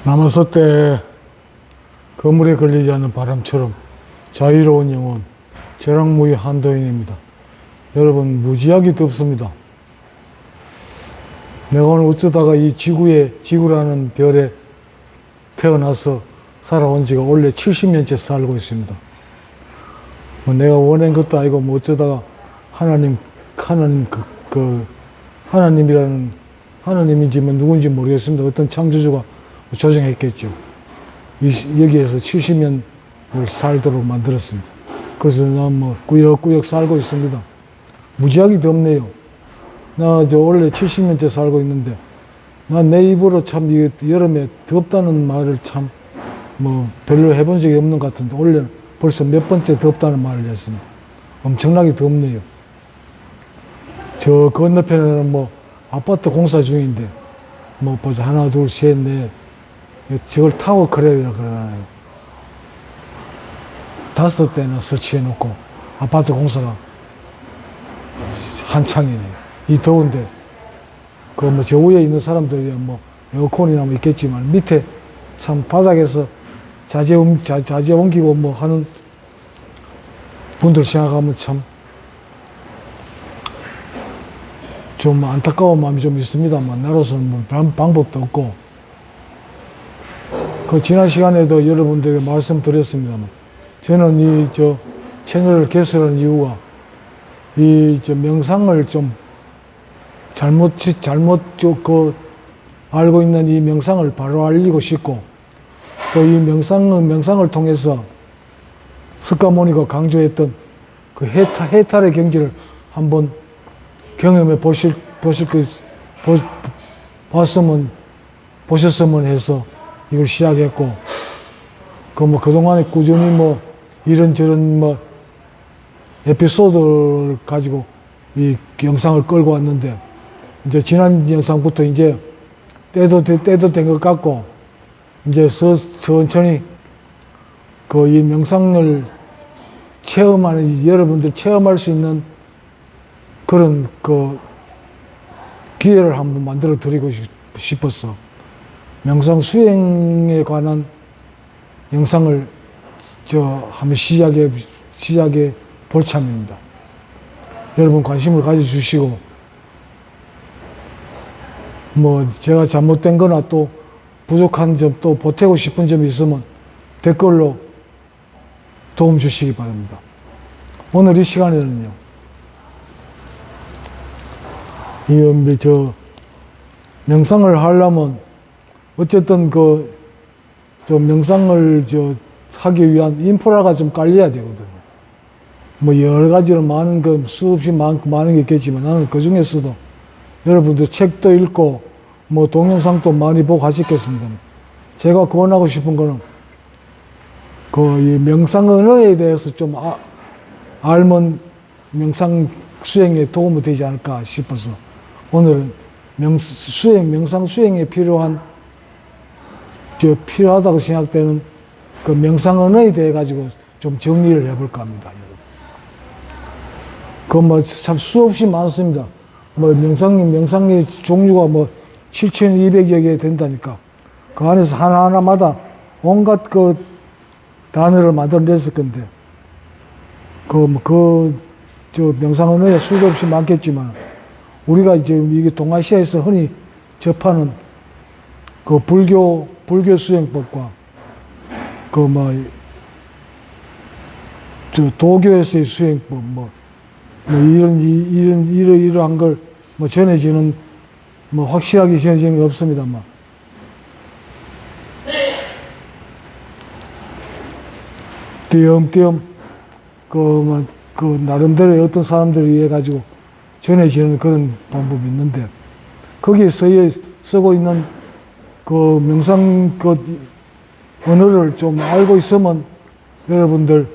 남았을 때 그물에 걸리지 않는 바람처럼 자유로운 영혼, 재랑무의 한도인입니다. 여러분, 무지하게 덥습니다. 내가 오늘 어쩌다가 이 지구라는 별에 태어나서 살아온 지가 원래 70년째 살고 있습니다. 내가 원한 것도 아니고, 어쩌다가 하나님인지 누군지 모르겠습니다. 어떤 창조주가 조정했겠죠. 여기에서 70년을 살도록 만들었습니다. 그래서 난 꾸역꾸역 살고 있습니다. 무지하게 덥네요. 나 원래 70년째 살고 있는데, 난 내 입으로 참 여름에 덥다는 말을 참 별로 해본 적이 없는 것 같은데, 원래 벌써 몇 번째 덥다는 말을 했습니다. 엄청나게 덥네요. 저 건너편에는 아파트 공사 중인데, 보자. 하나, 둘, 셋, 넷. 저걸 타워 크랩이라 그러나요? 5대나 설치해 놓고, 아파트 공사가 한창이네요. 이 더운데, 저 위에 있는 사람들이 에어컨이나 있겠지만, 밑에 참 바닥에서 자재 옮기고 하는 분들 생각하면 참 좀 안타까운 마음이 좀 있습니다만, 나로서는 방법도 없고, 지난 시간에도 여러분들에게 말씀드렸습니다만, 저는 채널을 개설한 이유가 명상을 좀 잘못 알고 있는 이 명상을 바로 알리고 싶고, 또 이 명상을 통해서 석가모니가 강조했던 그 해탈의 경지를 한번 경험해 보셨으면 해서 이걸 시작했고, 그동안에 꾸준히 이런저런 에피소드를 가지고 이 영상을 끌고 왔는데, 이제 지난 영상부터 이제 때도 된 것 같고, 이제 천천히 이 명상을 여러분들 체험할 수 있는 그런 기회를 한번 만들어 드리고 싶어서 명상 수행에 관한 영상을 한번 시작해 볼 참입니다. 여러분 관심을 가져주시고, 제가 잘못된 거나 또 부족한 점, 또 보태고 싶은 점이 있으면 댓글로 도움 주시기 바랍니다. 오늘 이 시간에는요, 명상을 하려면 어쨌든 명상을 하기 위한 인프라가 좀 깔려야 되거든요. 여러 가지로 수없이 많은 게 있겠지만, 나는 그 중에서도 여러분들 책도 읽고, 동영상도 많이 보고 하셨겠습니다. 제가 권하고 싶은 거는, 이 명상 언어에 대해서 좀 알면 명상 수행에 도움이 되지 않을까 싶어서, 오늘은 명상 수행에 필요하다고 생각되는 그 명상 언어에 대해 가지고 좀 정리를 해볼까 합니다. 참 수없이 많습니다. 명상의 종류가 7,200여 개 된다니까. 그 안에서 하나하나마다 온갖 단어를 만들어냈을 건데, 명상 언어에 수도 없이 많겠지만, 우리가 이게 동아시아에서 흔히 접하는 불교 수행법과 도교에서의 수행법, 이러한 걸 전해지는, 확실하게 전해지는 게 없습니다만, 띄엄띄엄, 나름대로의 어떤 사람들에 의해 가지고 전해지는 그런 방법이 있는데, 거기에 쓰고 있는 명상 언어를 좀 알고 있으면 여러분들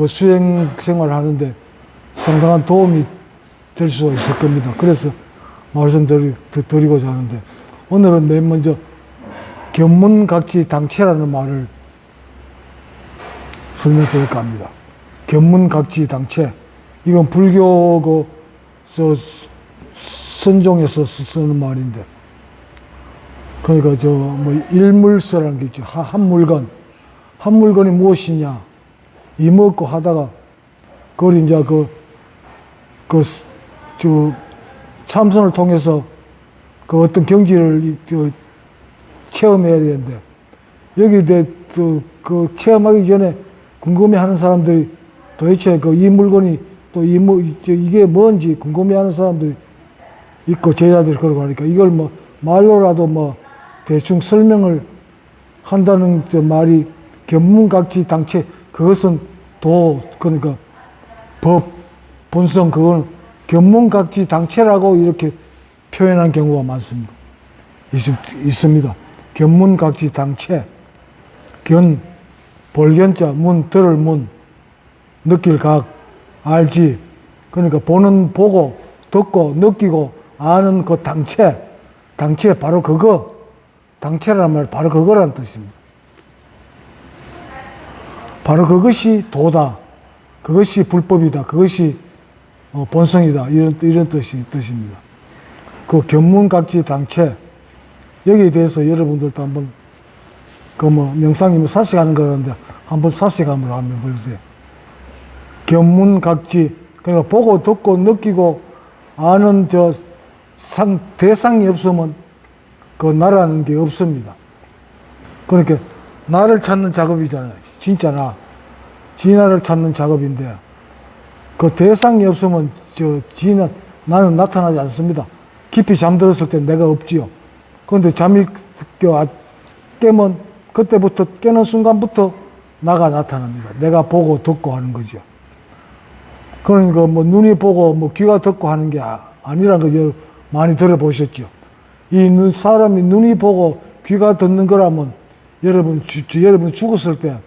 수행 생활을 하는데 상당한 도움이 될 수가 있을 겁니다. 그래서 말씀드리고자 하는데, 오늘은 맨 먼저 견문각지당체라는 말을 설명드릴까 합니다. 견문각지당체. 이건 불교 선종에서 쓰는 말인데, 그러니까 저 뭐 일물서라는 게 있죠. 한 물건. 한 물건이 무엇이냐. 이먹고 하다가 그걸 이제 저 참선을 통해서 그 어떤 경지를 체험해야 되는데 여기 그 체험하기 전에 궁금해하는 사람들이 도대체 이 물건이 또 이게 뭔지 궁금해하는 사람들이 있고 제자들이 그러고 하니까 이걸 뭐 말로라도 뭐 대충 설명을 한다는 말이 견문각지당체 그것은 그러니까 법 본성 그거는 견문각지당체라고 이렇게 표현한 경우가 많습니다. 있습니다. 견문각지당체 볼견자 문 들을 문 느낄 각 알지 그러니까 보는 보고 듣고 느끼고 아는 그 당체 바로 그거 당체라는 말 바로 그거라는 뜻입니다. 바로 그것이 도다. 그것이 불법이다. 그것이 본성이다. 이런 뜻입니다. 그 견문각지당체 여기에 대해서 여러분들도 한번 명상이면 사색하는 거라는데 한번 사색함으로 한번 보세요. 견문각지 그러니까 보고 듣고 느끼고 아는 대상이 없으면 그 나라는 게 없습니다. 그러니까 나를 찾는 작업이잖아요. 진짜 진화를 찾는 작업인데 그 대상이 없으면 나는 나타나지 않습니다. 깊이 잠들었을 때 내가 없지요. 그런데 잠이 깨면 그때부터 깨는 순간부터 나가 나타납니다. 내가 보고 듣고 하는 거죠. 그러니까 뭐 눈이 보고 뭐 귀가 듣고 하는 게 아니라는 거 많이 들어보셨죠. 사람이 눈이 보고 귀가 듣는 거라면 여러분 죽었을 때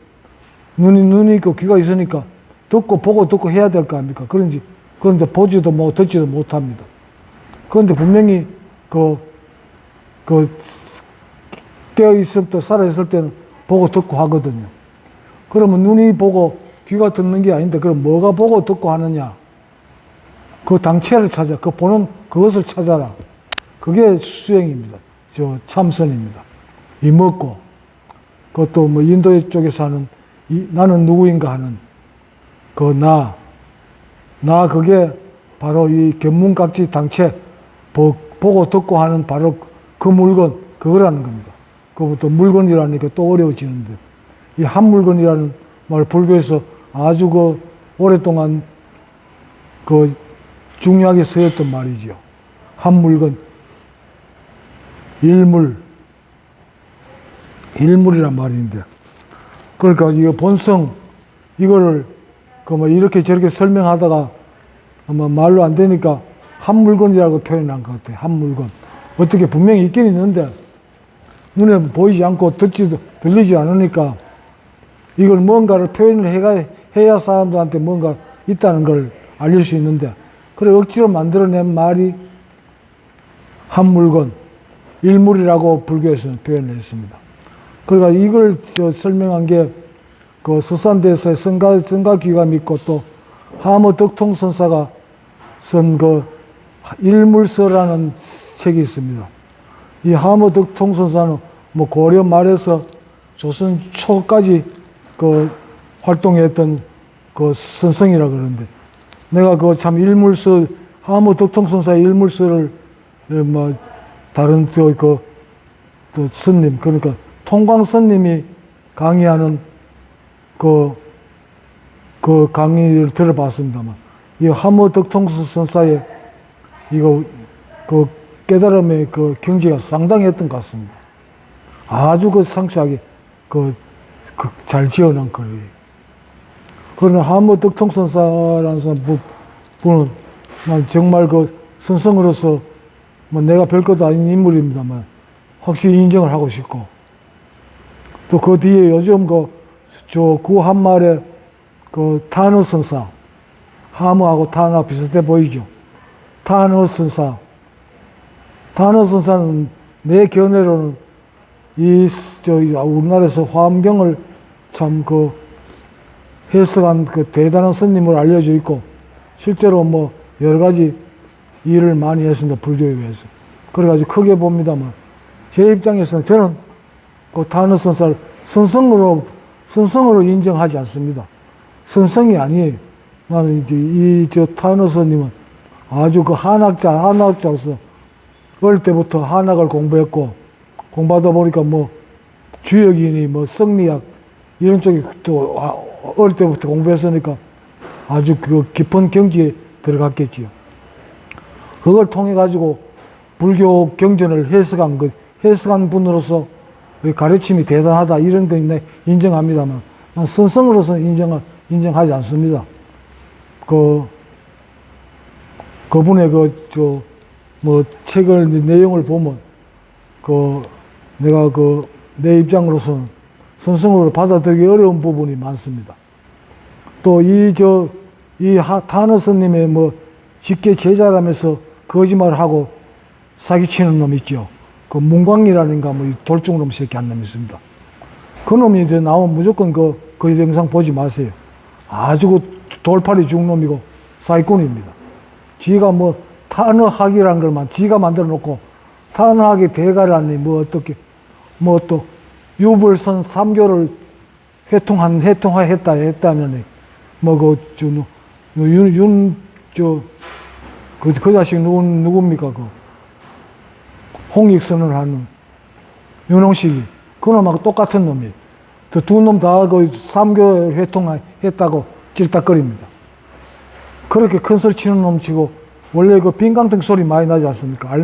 눈이 있고 귀가 있으니까 보고 듣고 해야 될 거 아닙니까? 그런데 보지도 듣지도 못합니다. 그런데 분명히 깨어있을 때, 살아있을 때는 보고 듣고 하거든요. 그러면 눈이 보고 귀가 듣는 게 아닌데, 그럼 뭐가 보고 듣고 하느냐? 그 당체를 찾아, 보는 그것을 찾아라. 그게 수행입니다. 참선입니다. 이먹고, 그것도 뭐 인도 쪽에서 하는 나는 누구인가 하는 그게 바로 이 견문각지 당체, 보고 듣고 하는 바로 그 물건, 그거라는 겁니다. 그것부터 물건이라니까 또 어려워지는데, 이 한 물건이라는 말, 불교에서 아주 오랫동안 중요하게 쓰였던 말이죠. 한 물건, 일물이란 말인데, 그러니까 이 본성, 이거를 이렇게 저렇게 설명하다가 아마 말로 안 되니까 한 물건이라고 표현한 것 같아요. 한 물건. 어떻게 분명히 있긴 있는데, 눈에 보이지 않고 들리지 않으니까 이걸 뭔가를 표현을 해야 사람들한테 뭔가 있다는 걸 알릴 수 있는데, 그래 억지로 만들어낸 말이 한 물건, 일물이라고 불교에서는 표현을 했습니다. 그러니까 이걸 설명한 게 서산대에서의 성가귀감 있고 또 하모 덕통선사가 쓴 일물서라는 책이 있습니다. 이 하모 덕통선사는 뭐 고려 말에서 조선 초까지 활동했던 선성이라 그러는데, 내가 참 일물서, 하모 덕통선사의 일물서를 다른 스님, 그러니까 통광 스님이 강의하는 강의를 들어봤습니다만, 이 하모 덕통선사의 깨달음의 경지가 상당했던 것 같습니다. 아주 상세하게 잘 지어놓은 글이에요. 그러나 하모 덕통선사라는 분은 난 정말 선성으로서 내가 별것도 아닌 인물입니다만 확실히 인정을 하고 싶고, 또 그 뒤에 요즘 그 한말에 탄어선사, 하모하고 탄어 비슷해 보이죠. 탄어선사는 내 견해로는 우리나라에서 화엄경을 참 해석한 대단한 스님으로 알려져 있고, 실제로 여러 가지 일을 많이 했습니다. 불교에 의해서. 그래가지고 크게 봅니다만, 제 입장에서는 저는 그 타너 선사를 선성으로 인정하지 않습니다. 선성이 아니에요. 나는 이제 타너 스님은 아주 그 한학자로서 어릴 때부터 한학을 공부했고, 공부하다 보니까 뭐 주역이니 뭐 성리학 이런 쪽에 또 어릴 때부터 공부했으니까 아주 그 깊은 경지에 들어갔겠지요. 그걸 통해 가지고 불교 경전을 해석한 분으로서 가르침이 대단하다 이런 거 인정합니다만, 난 선성으로서는 인정하지 않습니다. 그분의 책을 내용을 보면 내가 내 입장으로서는 선성으로 받아들이기 어려운 부분이 많습니다. 또 타너 스님의 직계 제자라면서 거짓말을 하고 사기치는 놈 있죠. 그 문광이라는가 돌중놈 새끼 한 놈 있습니다. 그 놈이 이제 나오면 무조건 그 영상 보지 마세요. 아주 돌팔이 중놈이고 사기꾼입니다. 지가 탄어학이라는 걸만 지가 만들어 놓고 탄어학의 대가라니 또 유불선 3교를 했다면 그 자식 누굽니까? 홍익선을 하는 윤홍식이 그놈하고 똑같은 놈이에요. 두 놈 다 그 3교 회통했다고 찔딱거립니다. 그렇게 큰 소리 치는 놈 치고 원래 그 빈강등 소리 많이 나지 않습니까?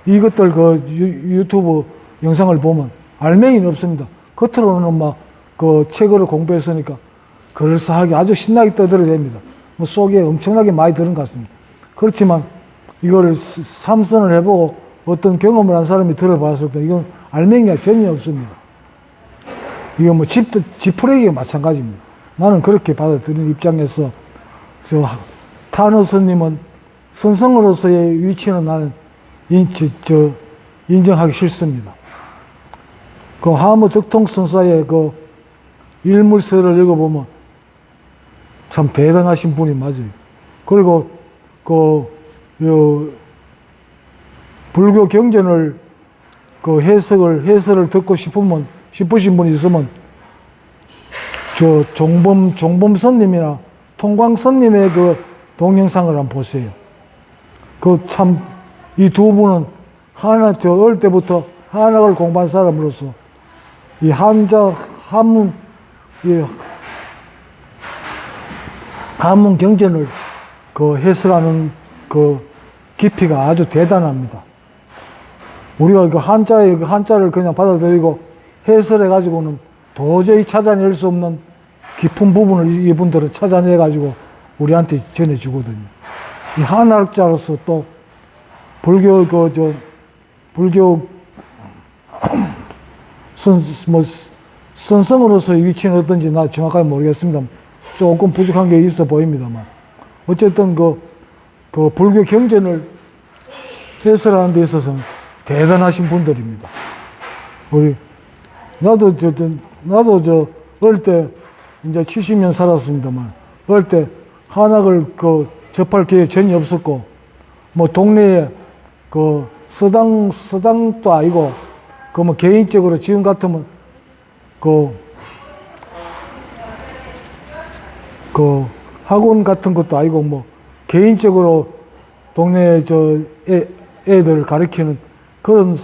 이것들 유튜브 영상을 보면 알맹이는 없습니다. 겉으로는 책을 공부했으니까 그럴싸하게 아주 신나게 떠들어댑니다. 속에 엄청나게 많이 들은 것 같습니다. 그렇지만 이거를 삼선을 해보고 어떤 경험을 한 사람이 들어봤을 때 이건 알맹이가 전혀 없습니다. 이거 지푸레기가 마찬가지입니다. 나는 그렇게 받아들이는 입장에서 타너 스님은 선성으로서의 위치는 나는 인정하기 싫습니다. 하무 덕통 선사의 일물서를 읽어보면 참 대단하신 분이 맞아요. 그리고 불교 경전을 해설을 듣고 싶으신 분이 있으면 종범 스님이나 통광 스님의 동영상을 한번 보세요. 이 두 분은 어릴 때부터 한학을 공부한 사람으로서 이 한문 경전을 해설하는 깊이가 아주 대단합니다. 우리가 한자를 그냥 받아들이고 해설해가지고는 도저히 찾아낼 수 없는 깊은 부분을 이분들은 찾아내가지고 우리한테 전해주거든요. 이 한학자로서 또 불교 선성으로서의 위치는 어떤지 나 정확하게 모르겠습니다. 조금 부족한 게 있어 보입니다만 어쨌든 불교 경전을 해설하는 데 있어서는 대단하신 분들입니다. 나도 어릴 때 이제 70년 살았습니다만 어릴 때 한학을 접할 기회 전혀 없었고 동네에 서당도 아니고 개인적으로 지금 같으면 학원 같은 것도 아니고 개인적으로 동네 애들 가르치는 그런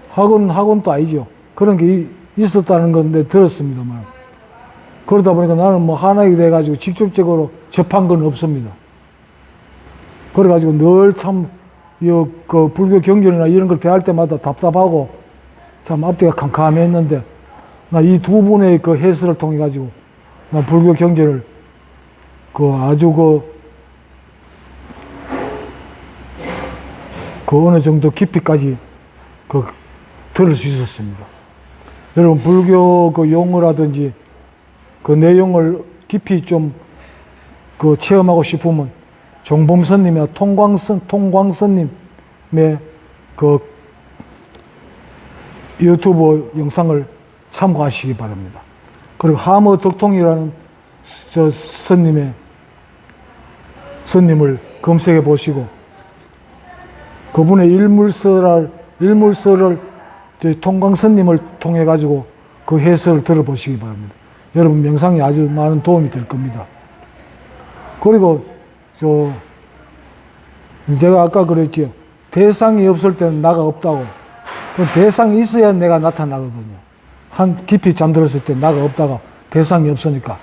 학원도 아니죠. 그런 게 있었다는 건데 들었습니다만 그러다 보니까 나는 한학이 돼가지고 직접적으로 접한 건 없습니다. 그래가지고 늘 참 불교 경전이나 이런 걸 대할 때마다 답답하고 참 앞뒤가 캄캄했는데 나 이 두 분의 해설을 통해 가지고 나 불교 경전을 아주 어느 정도 깊이까지 들을 수 있었습니다. 여러분 불교 용어라든지 내용을 깊이 좀 체험하고 싶으면 종범스님이나 통광스님의 유튜브 영상을 참고하시기 바랍니다. 그리고 하머 덕통이라는 스님을 검색해 보시고 그분의 일물서를 저희 통광스님을 통해 가지고 그 해설을 들어보시기 바랍니다. 여러분 명상에 아주 많은 도움이 될 겁니다. 그리고 제가 아까 그랬죠. 대상이 없을 때는 나가 없다고. 그 대상이 있어야 내가 나타나거든요. 깊이 잠들었을 때 나가 없다가 대상이 없으니까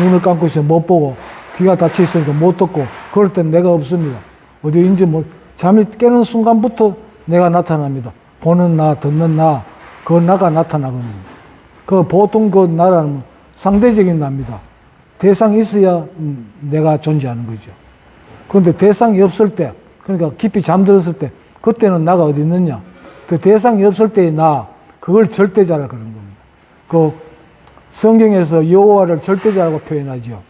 눈을 감고 있으면 못 보고 귀가 닫혀 있으니까 못 듣고 그럴 땐 내가 없습니다. 어디인지 잠이 깨는 순간부터 내가 나타납니다. 보는 나, 듣는 나, 그 나가 나타나거든요. 그 보통 그 나라는 상대적인 나입니다. 대상이 있어야 내가 존재하는 거죠. 그런데 대상이 없을 때, 그러니까 깊이 잠들었을 때, 그때는 나가 어디 있느냐? 그 대상이 없을 때의 나, 그걸 절대자라 그런 겁니다. 그 성경에서 여호와를 절대자라고 표현하죠.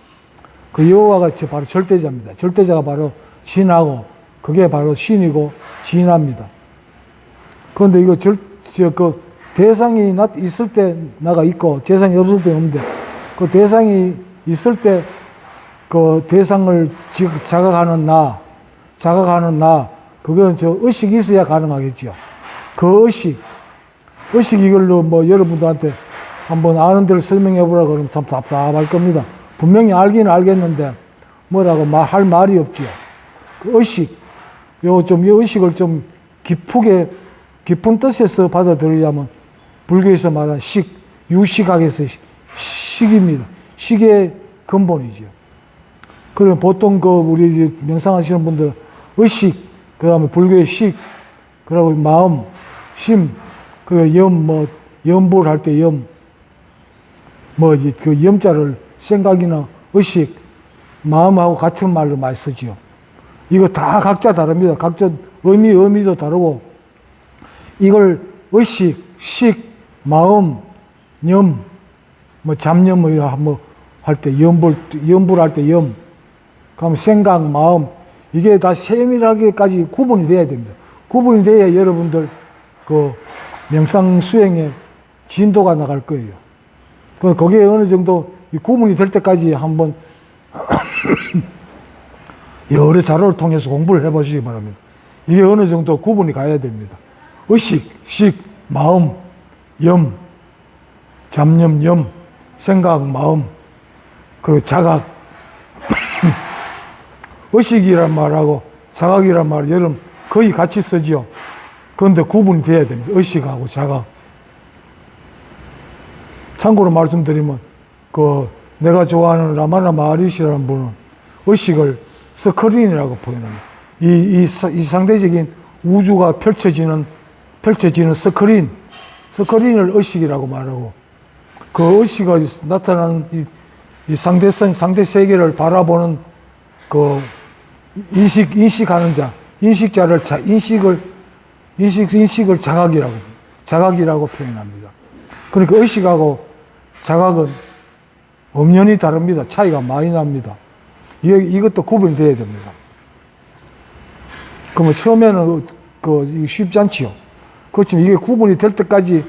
그 여호와가 바로 절대자입니다. 절대자가 바로 신하고, 그게 바로 신이고 진화입니다. 그런데 이거 그 대상이 있을 때 나가 있고 대상이 없을 때 없는데 그 대상이 있을 때 그 대상을 자각하는 나, 그건 의식이 있어야 가능하겠죠. 그 의식 이걸로 여러분들한테 한번 아는 대로 설명해 보라 그러면 참 답답할 겁니다. 분명히 알긴 알겠는데 뭐라고 할 말이 없죠. 그 의식, 이 의식을 좀 깊은 뜻에서 받아들이려면 불교에서 말하는 유식학에서 식입니다. 식의 근본이죠. 그러면 보통 우리 명상하시는 분들 의식, 그 다음에 불교의 식, 그리고 마음, 심, 그리고 염불 할 때 그 염자를 생각이나 의식, 마음하고 같은 말로 많이 쓰죠. 이거 다 각자 다릅니다. 각자 의미도 다르고, 이걸 의식, 식, 마음, 염, 잡념을 할 때, 염불 할 때 그럼 생각, 마음, 이게 다 세밀하게까지 구분이 돼야 됩니다. 구분이 돼야 여러분들 그 명상 수행에 진도가 나갈 거예요. 거기에 어느 정도 구분이 될 때까지 한번 여러 자료를 통해서 공부를 해보시기 바랍니다. 이게 어느 정도 구분이 가야 됩니다. 의식, 식, 마음, 염, 잡념, 생각, 마음, 그리고 자각. 의식이란 말하고 자각이란 말을 여러분 거의 같이 쓰지요. 그런데 구분이 돼야 됩니다. 의식하고 자각. 참고로 말씀드리면 내가 좋아하는 라마나 마하리시라는 분은 의식을 스크린이라고 표현합니다. 이 상대적인 우주가 펼쳐지는 스크린을 의식이라고 말하고, 그 의식이 나타나는 이 상대 세계를 바라보는 인식하는 자, 인식을 자각이라고 표현합니다. 그러니까 의식하고 자각은 엄연히 다릅니다. 차이가 많이 납니다. 이것도 구분이 돼야 됩니다. 그러면 처음에는 쉽지 않지요. 그렇지만 이게 구분이 될 때까지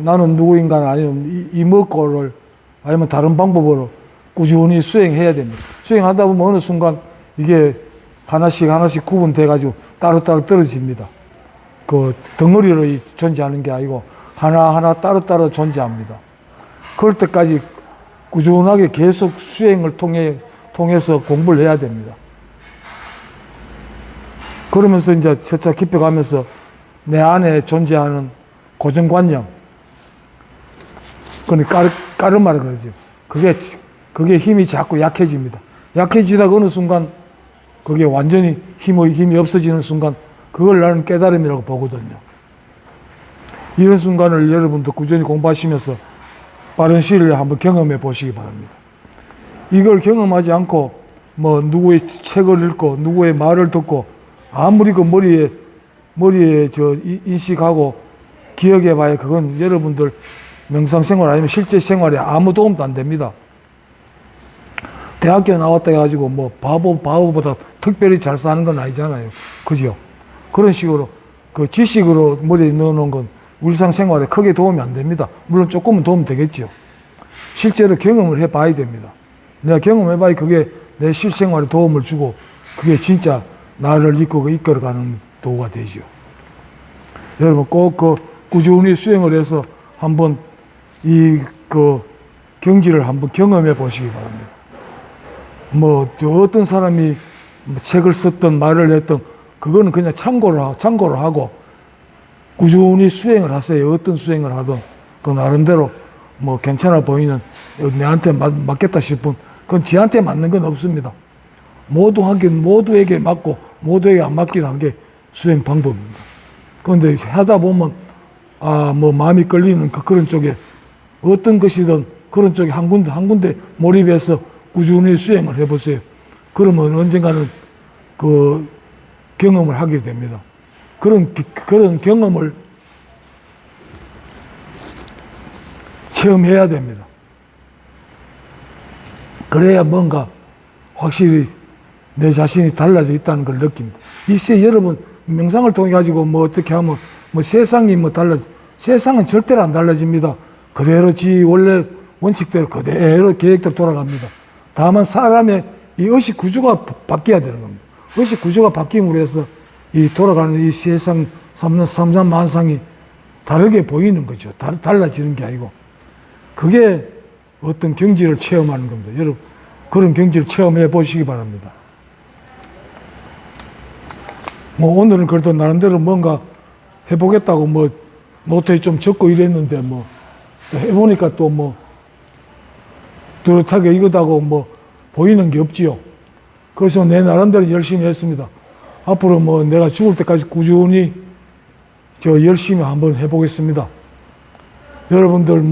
나는 누구인가 아니면 이먹고를 아니면 다른 방법으로 꾸준히 수행해야 됩니다. 수행하다 보면 어느 순간 이게 하나씩 구분돼가지고 따로따로 떨어집니다. 덩어리로 존재하는 게 아니고 하나하나 따로따로 존재합니다. 그럴 때까지 꾸준하게 계속 수행을 통해서 공부를 해야 됩니다. 그러면서 이제 차차 깊어가면서 내 안에 존재하는 고정관념, 까르마라 그러죠. 그게 힘이 자꾸 약해집니다. 약해지다가 어느 순간 그게 완전히 힘이 없어지는 순간 그걸 나는 깨달음이라고 보거든요. 이런 순간을 여러분도 꾸준히 공부하시면서 빠른 시일 내에 한번 경험해 보시기 바랍니다. 이걸 경험하지 않고 누구의 책을 읽고 누구의 말을 듣고 아무리 머리에 인식하고 기억해 봐야 그건 여러분들 명상생활 아니면 실제 생활에 아무 도움도 안 됩니다. 대학교 나왔다 해가지고 바보보다 특별히 잘 사는 건 아니잖아요. 그죠? 그런 식으로 지식으로 머리에 넣어놓은 건 일상생활에 크게 도움이 안 됩니다. 물론 조금은 도움 되겠죠. 실제로 경험을 해봐야 됩니다. 내가 경험해봐야 그게 내 실생활에 도움을 주고 그게 진짜 나를 이끌어가는 도구가 되죠. 여러분 꼭 꾸준히 수행을 해서 한번 경지를 한번 경험해 보시기 바랍니다. 어떤 사람이 책을 썼던 말을 했던 그거는 그냥 참고를 하고 꾸준히 수행을 하세요. 어떤 수행을 하든 그 나름대로 괜찮아 보이는 내한테 맞겠다 싶은 그건 지한테 맞는 건 없습니다. 모두에게 맞고 모두에게 안 맞기도 한 게 수행 방법입니다. 그런데 하다 보면 마음이 끌리는 그런 쪽에 어떤 것이든 그런 쪽에 한 군데 몰입해서 꾸준히 수행을 해보세요. 그러면 언젠가는 그 경험을 하게 됩니다. 그런 경험을 체험해야 됩니다. 그래야 뭔가 확실히 내 자신이 달라져 있다는 걸 느낍니다. 여러분 명상을 통해 가지고 어떻게 하면 세상이 세상은 절대로 안 달라집니다. 그대로 원래 원칙대로 그대로 계획대로 돌아갑니다. 다만 사람의 이 의식 구조가 바뀌어야 되는 겁니다. 의식 구조가 바뀜으로 해서 돌아가는 이 세상 삼삼만상이 다르게 보이는 거죠. 달라지는 게 아니고. 그게 어떤 경지를 체험하는 겁니다. 여러분, 그런 경지를 체험해 보시기 바랍니다. 오늘은 그래도 나름대로 뭔가 해보겠다고 노트에 좀 적고 이랬는데 해보니까 또 뚜렷하게 이거다고 보이는 게 없지요. 그래서 내 나름대로 열심히 했습니다. 앞으로 내가 죽을 때까지 꾸준히 열심히 한번 해보겠습니다. 여러분들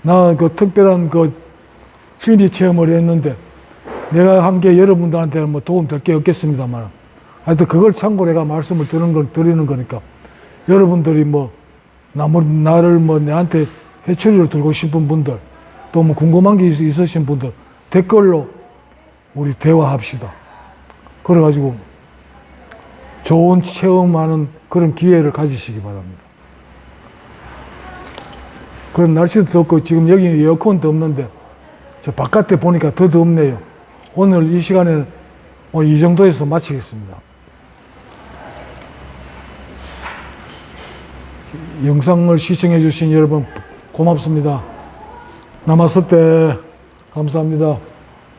나 특별한 심리 체험을 했는데 내가 한 게 여러분들한테는 도움 될 게 없겠습니다만 하여튼 그걸 참고로 내가 말씀을 드리는 거니까 여러분들이 나를 내한테 해초리를 들고 싶은 분들 또 궁금한 게 있으신 분들 댓글로 우리 대화합시다. 그래가지고 좋은 체험하는 그런 기회를 가지시기 바랍니다. 그럼 날씨도 덥고 지금 여기 에어컨도 없는데 저 바깥에 보니까 더 덥네요. 오늘 이 시간에는 이 정도에서 마치겠습니다. 영상을 시청해 주신 여러분 고맙습니다. 나마스테 감사합니다.